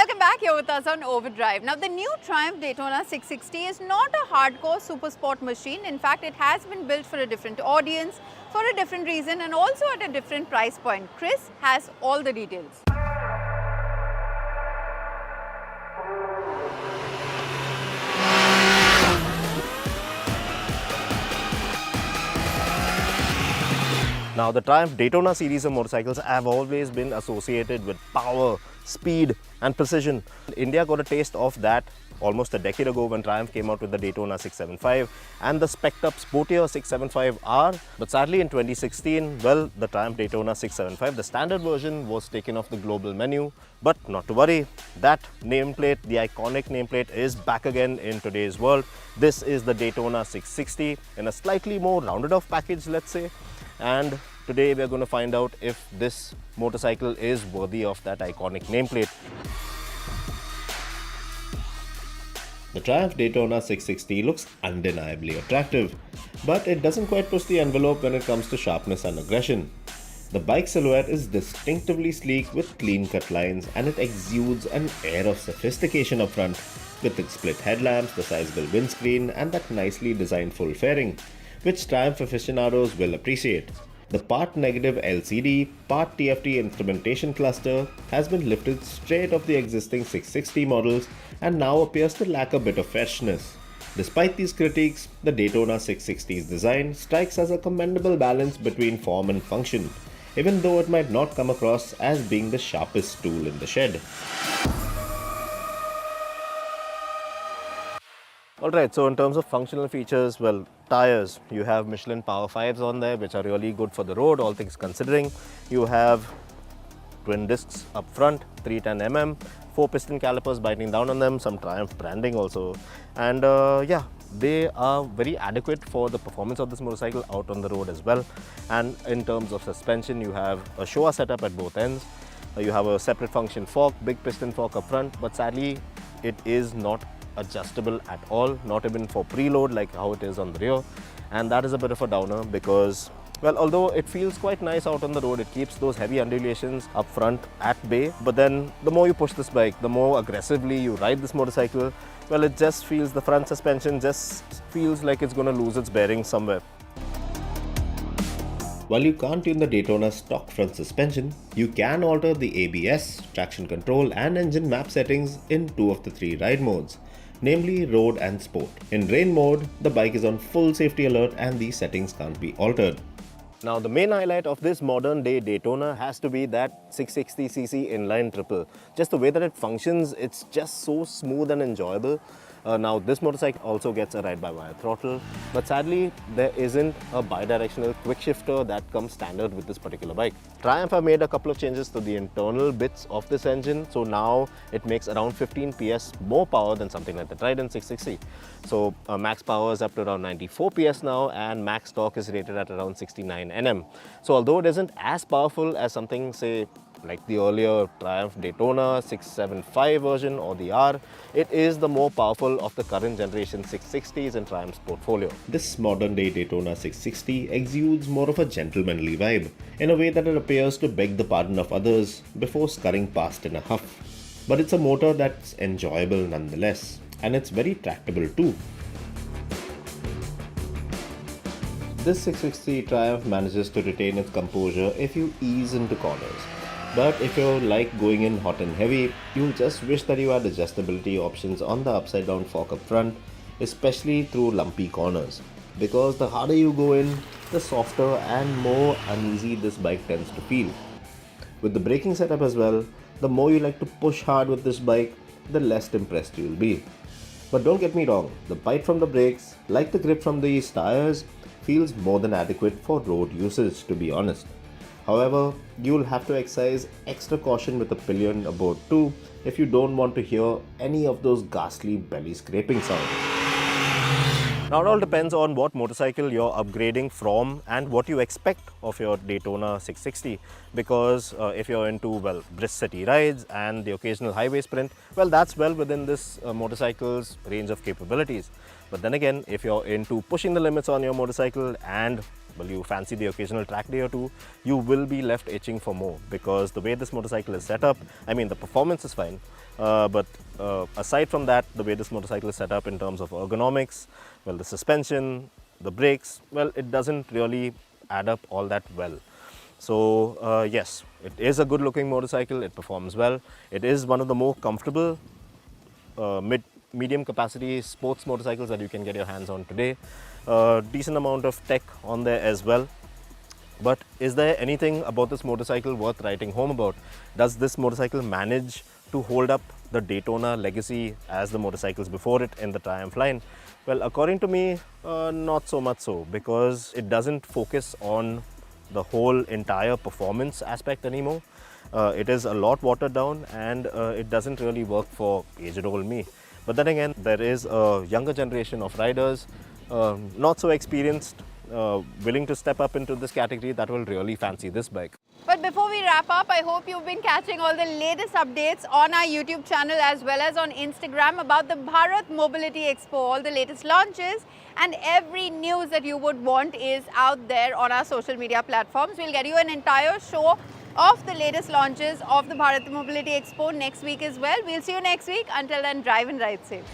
Welcome back here with us on Overdrive. Now, the new Triumph Daytona 660 is not a hardcore super sport machine. In fact, it has been built for a different audience, for a different reason, and also at a different price point. Chris has all the details. Now, the Triumph Daytona series of motorcycles have always been associated with power, speed and precision. India got a taste of that almost a decade ago when Triumph came out with the Daytona 675 and the spec'd up sportier 675R. But sadly in 2016, well, the Triumph Daytona 675, the standard version was taken off the global menu. But not to worry, that nameplate, the iconic nameplate, is back again in today's world. This is the Daytona 660 in a slightly more rounded off package, let's say. And today we are going to find out if this motorcycle is worthy of that iconic nameplate. The Triumph Daytona 660 looks undeniably attractive, but it doesn't quite push the envelope when it comes to sharpness and aggression. The bike silhouette is distinctively sleek with clean-cut lines, and it exudes an air of sophistication up front with its split headlamps, the sizable windscreen and that nicely designed full fairing, which Triumph aficionados will appreciate. The part negative LCD, part TFT instrumentation cluster has been lifted straight off the existing 660 models and now appears to lack a bit of freshness. Despite these critiques, the Daytona 660's design strikes as a commendable balance between form and function, even though it might not come across as being the sharpest tool in the shed. Alright, so in terms of functional features, well, tires, you have Michelin Power 5s on there, which are really good for the road, all things considering. You have twin discs up front, 310mm, 4-piston calipers biting down on them, some Triumph branding also. And yeah, they are very adequate for the performance of this motorcycle out on the road as well. And in terms of suspension, you have a Showa setup at both ends. You have a separate function fork, big piston fork up front, but sadly, it is not adjustable at all, not even for preload like how it is on the rear. And that is a bit of a downer because, well, although it feels quite nice out on the road, it keeps those heavy undulations up front at bay. But then the more you push this bike, the more aggressively you ride this motorcycle, well, it just feels, the front suspension just feels like it's going to lose its bearings somewhere. While you can't tune the Daytona stock front suspension, you can alter the ABS, traction control and engine map settings in 2 of the 3 ride modes, namely road and sport. In rain mode, the bike is on full safety alert and these settings can't be altered. Now, the main highlight of this modern day Daytona has to be that 660cc inline triple. Just the way that it functions, it's just so smooth and enjoyable. Now, this motorcycle also gets a ride-by-wire throttle, but sadly, there isn't a bi-directional quick shifter that comes standard with this particular bike. Triumph have made a couple of changes to the internal bits of this engine, so now it makes around 15 PS more power than something like the Trident 660. So max power is up to around 94 PS now, and max torque is rated at around 69 Nm. So although it isn't as powerful as something, say, like the earlier Triumph Daytona 675 version or the R, it is the more powerful of the current generation 660s in Triumph's portfolio. This modern day Daytona 660 exudes more of a gentlemanly vibe, in a way that it appears to beg the pardon of others before scurrying past in a huff. But it's a motor that's enjoyable nonetheless, and it's very tractable too. This 660 Triumph manages to retain its composure if you ease into corners. But if you like going in hot and heavy, you'll just wish that you had adjustability options on the upside down fork up front, especially through lumpy corners. Because the harder you go in, the softer and more uneasy this bike tends to feel. With the braking setup as well, the more you like to push hard with this bike, the less impressed you'll be. But don't get me wrong, the bite from the brakes, like the grip from these tires, feels more than adequate for road usage, to be honest. However, you'll have to exercise extra caution with the pillion aboard too if you don't want to hear any of those ghastly belly scraping sounds. Now, it all depends on what motorcycle you're upgrading from and what you expect of your Daytona 660, because if you're into, well, brisk city rides and the occasional highway sprint, well, that's well within this motorcycle's range of capabilities. But then again, if you're into pushing the limits on your motorcycle and, well, you fancy the occasional track day or two, you will be left itching for more, because the way this motorcycle is set up, I mean, the performance is fine, But aside from that, the way this motorcycle is set up in terms of ergonomics, well, the suspension, the brakes, well, it doesn't really add up all that well. So yes, it is a good looking motorcycle, it performs well. It is one of the more comfortable medium capacity sports motorcycles that you can get your hands on today. Decent amount of tech on there as well. But is there anything about this motorcycle worth writing home about? Does this motorcycle manage to hold up the Daytona legacy as the motorcycles before it in the Triumph line? Well, according to me, not so much so, because it doesn't focus on the whole entire performance aspect anymore. It is a lot watered down, and it doesn't really work for aged old me. But then again, there is a younger generation of riders, not so experienced, willing to step up into this category, that will really fancy this bike. But before we wrap up, I hope you've been catching all the latest updates on our YouTube channel as well as on Instagram about the Bharat Mobility Expo. All the latest launches and every news that you would want is out there on our social media platforms. We'll get you an entire show of the latest launches of the Bharat Mobility Expo next week as well. We'll see you next week. Until then, drive and ride safe.